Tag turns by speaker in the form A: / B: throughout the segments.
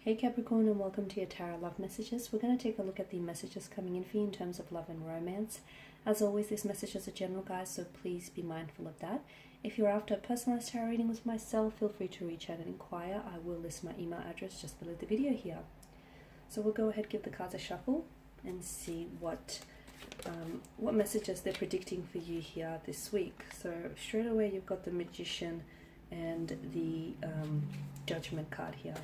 A: Hey Capricorn, and welcome to your Tarot Love Messages. We're going to take a look at the messages coming in for you in terms of love and romance. As always, these messages are general, guys, so please be mindful of that. If you're after a personalized tarot reading with myself, feel free to reach out and inquire. I will list my email address just below the video here. So we'll go ahead, give the cards a shuffle, and see what messages they're predicting for you here this week. So straight away, you've got the Magician and the Judgment card here.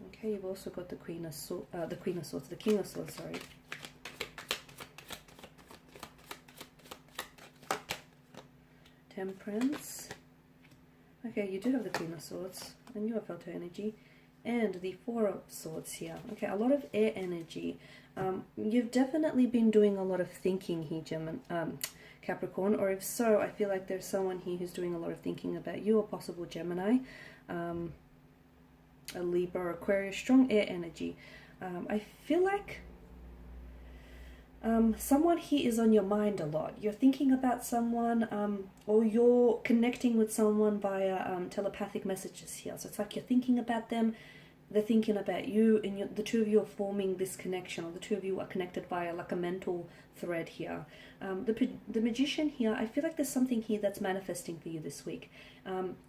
A: Okay, you've also got the King of Swords, sorry. Temperance. Okay, you do have the Queen of Swords, and you have felt her energy. And the Four of Swords here. Okay, a lot of air energy. You've definitely been doing a lot of thinking here, Capricorn, or if so, I feel like there's someone here who's doing a lot of thinking about you, or possible Gemini. A Libra or Aquarius, strong air energy. I feel like someone here is on your mind a lot. You're thinking about someone, or you're connecting with someone via telepathic messages here. So it's like you're thinking about them, they're thinking about you, and the two of you are forming this connection, or the two of you are connected via like a mental thread here. The Magician here, I feel like there's something here that's manifesting for you this week.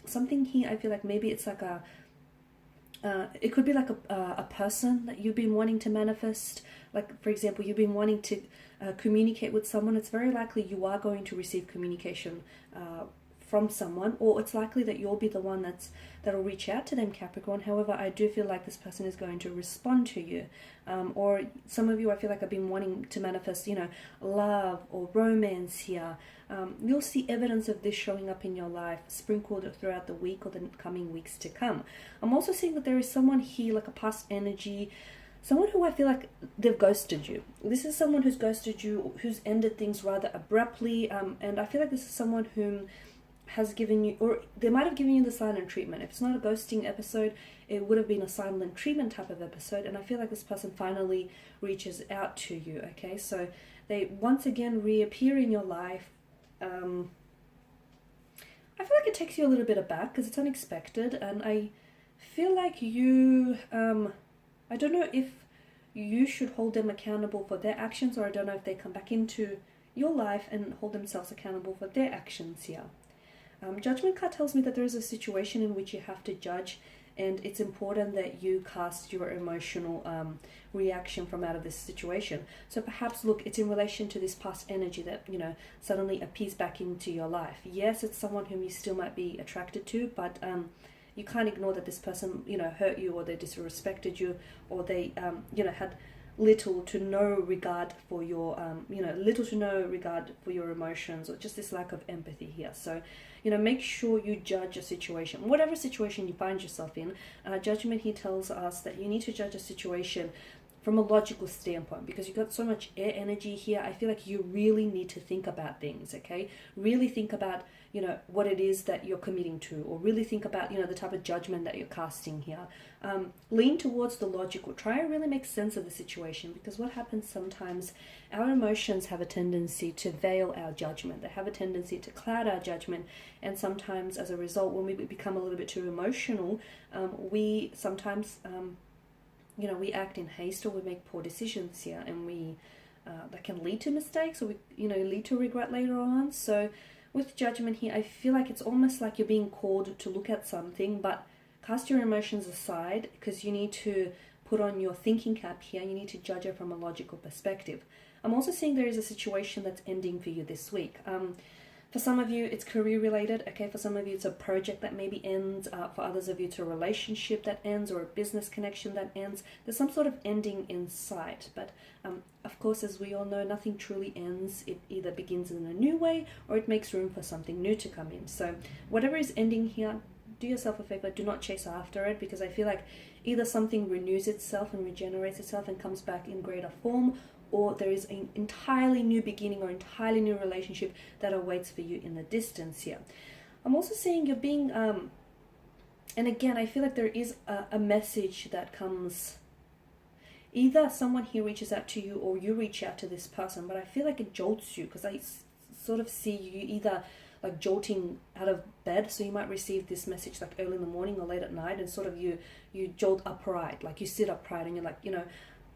A: Something here, I feel like maybe it's like it could be like a person that you've been wanting to manifest. Like, for example, you've been wanting to communicate with someone. It's very likely you are going to receive communication from someone, or it's likely that you'll be the one that'll reach out to them, Capricorn. However, I do feel like this person is going to respond to you. Or some of you, I feel like, have been wanting to manifest, love or romance here. You'll see evidence of this showing up in your life, sprinkled throughout the week or the coming weeks to come. I'm also seeing that there is someone here, like a past energy, someone who I feel like they've ghosted you. This is someone who's ghosted you, who's ended things rather abruptly, and I feel like this is someone whom has given you, or they might have given you the silent treatment. If it's not a ghosting episode, it would have been a silent treatment type of episode, and I feel like this person finally reaches out to you, okay? So they once again reappear in your life. I feel like it takes you a little bit aback because it's unexpected, and I feel like you, I don't know if you should hold them accountable for their actions, or I don't know if they come back into your life and hold themselves accountable for their actions here. Judgment card tells me that there is a situation in which you have to judge, and it's important that you cast your emotional reaction from out of this situation. So perhaps, look, it's in relation to this past energy that, suddenly appears back into your life. Yes, it's someone whom you still might be attracted to, but you can't ignore that this person, hurt you, or they disrespected you, or they, had little to no regard for your, emotions, or just this lack of empathy here. So, make sure you judge a situation, whatever situation you find yourself in. Judgment here tells us that you need to judge a situation from a logical standpoint, because you've got so much air energy here. I feel like you really need to think about things, okay? Really think about, what it is that you're committing to, or really think about, the type of judgment that you're casting here. Lean towards the logical. Try and really make sense of the situation, because what happens sometimes, our emotions have a tendency to veil our judgment. They have a tendency to cloud our judgment, and sometimes as a result, when we become a little bit too emotional, we sometimes we act in haste, or we make poor decisions here, and that can lead to mistakes, or lead to regret later on. So with judgment here, I feel like it's almost like you're being called to look at something, but cast your emotions aside, because you need to put on your thinking cap here. You need to judge it from a logical perspective. I'm also seeing there is a situation that's ending for you this week. For some of you, it's career related, okay? For some of you, it's a project that maybe ends. For others of you, it's a relationship that ends, or a business connection that ends. There's some sort of ending in sight. But of course, as we all know, nothing truly ends. It either begins in a new way, or it makes room for something new to come in. So whatever is ending here, do yourself a favor, do not chase after it, because I feel like either something renews itself and regenerates itself and comes back in greater form, or there is an entirely new beginning or entirely new relationship that awaits for you in the distance here. I'm also seeing you're being, and again, I feel like there is a message that comes, either someone here reaches out to you, or you reach out to this person, but I feel like it jolts you, because I sort of see you either like jolting out of bed. So you might receive this message like early in the morning or late at night, and sort of you jolt upright, like you sit upright, and you're like,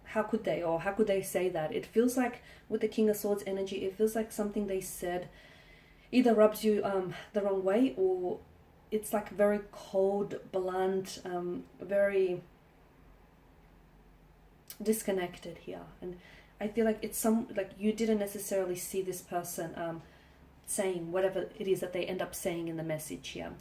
A: how could they, or how could they say that? It feels like with the King of Swords energy, it feels like something they said either rubs you the wrong way, or it's like very cold, blunt, very disconnected here. And I feel like it's like you didn't necessarily see this person saying whatever it is that they end up saying in the message here.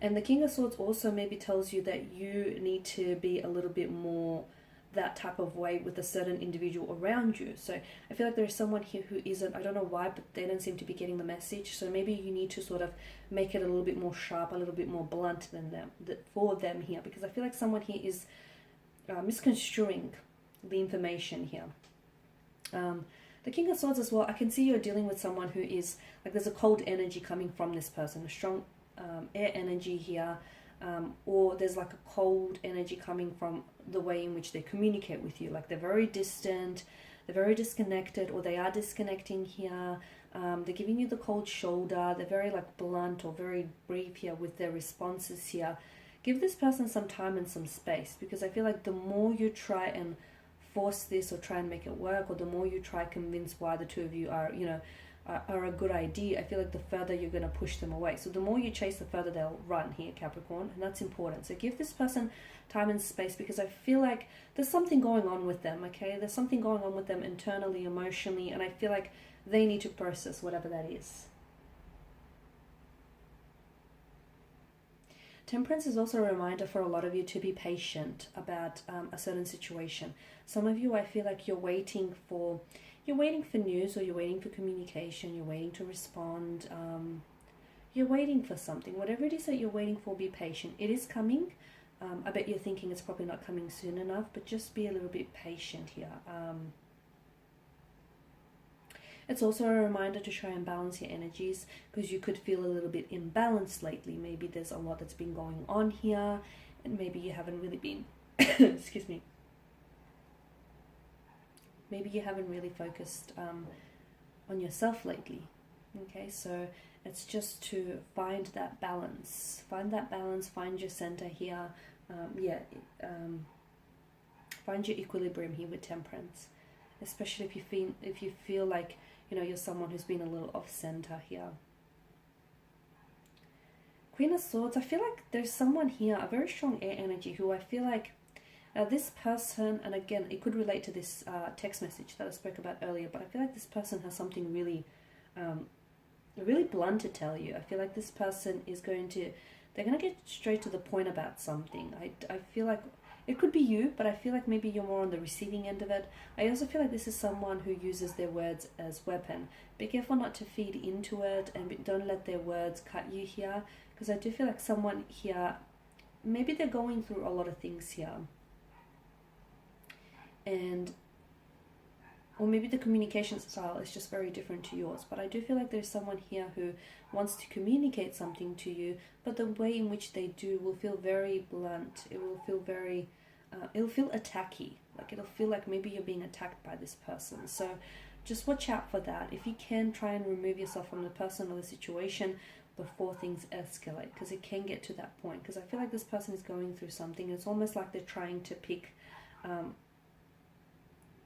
A: And the King of Swords also maybe tells you that you need to be a little bit more that type of way with a certain individual around you. So I feel like there's someone here who isn't, I don't know why, but they don't seem to be getting the message. So maybe you need to sort of make it a little bit more sharp, a little bit more blunt than them, for them here, because I feel like someone here is misconstruing the information here. The King of Swords as well, I can see you're dealing with someone who is, like, there's a cold energy coming from this person, a strong air energy here, or there's like a cold energy coming from the way in which they communicate with you. Like they're very distant, they're very disconnected, or they are disconnecting here. They're giving you the cold shoulder. They're very like blunt or very brief here with their responses here. Give this person some time and some space, because I feel like the more you try and force this or try and make it work, or the more you try convince why the two of you are, are a good idea, I feel like the further you're going to push them away. So the more you chase, the further they'll run here, Capricorn, and that's important. So give this person time and space, because I feel like there's something going on with them, okay? There's something going on with them internally, emotionally, and I feel like they need to process whatever that is. Temperance is also a reminder for a lot of you to be patient about a certain situation. Some of you, I feel like you're waiting for news, or you're waiting for communication, you're waiting to respond, you're waiting for something. Whatever it is that you're waiting for, be patient. It is coming. I bet you're thinking it's probably not coming soon enough, but just be a little bit patient here. It's also a reminder to try and balance your energies, because you could feel a little bit imbalanced lately. Maybe there's a lot that's been going on here, and maybe you haven't really been, excuse me, maybe you haven't really focused on yourself lately. Okay, so it's just to find that balance. Find that balance, find your center here. Find your equilibrium here with Temperance. Especially if you feel like, you're someone who's been a little off center here. Queen of Swords, I feel like there's someone here, a very strong air energy, who I feel like this person, and again, it could relate to this text message that I spoke about earlier, but I feel like this person has something really, really blunt to tell you. I feel like this person is they're going to get straight to the point about something. I feel like it could be you, but I feel like maybe you're more on the receiving end of it. I also feel like this is someone who uses their words as weapon. Be careful not to feed into it, and don't let their words cut you here, because I do feel like someone here, maybe they're going through a lot of things here. Or maybe the communication style is just very different to yours, but I do feel like there's someone here who wants to communicate something to you, but the way in which they do will feel very blunt. It will feel very, it'll feel attacky. Like it'll feel like maybe you're being attacked by this person. So just watch out for that. If you can, try and remove yourself from the person or the situation before things escalate, because it can get to that point. Because I feel like this person is going through something. It's almost like they're trying to pick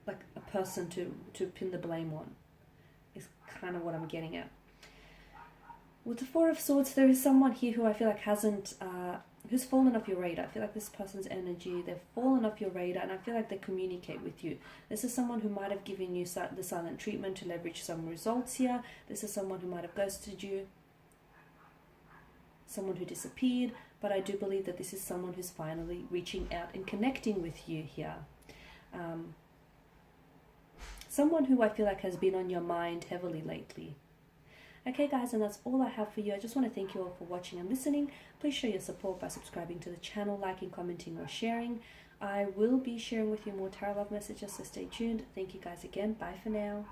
A: like a person to pin the blame on, is kind of what I'm getting at. With the Four of Swords, there is someone here who I feel like who's fallen off your radar. I feel like this person's energy, they've fallen off your radar, and I feel like they communicate with you. This is someone who might have given you the silent treatment to leverage some results here. This is someone who might have ghosted you, someone who disappeared, but I do believe that this is someone who's finally reaching out and connecting with you here. Someone who I feel like has been on your mind heavily lately. Okay guys, and that's all I have for you. I just want to thank you all for watching and listening. Please show your support by subscribing to the channel, liking, commenting, or sharing. I will be sharing with you more tarot love messages, so stay tuned. Thank you guys again. Bye for now.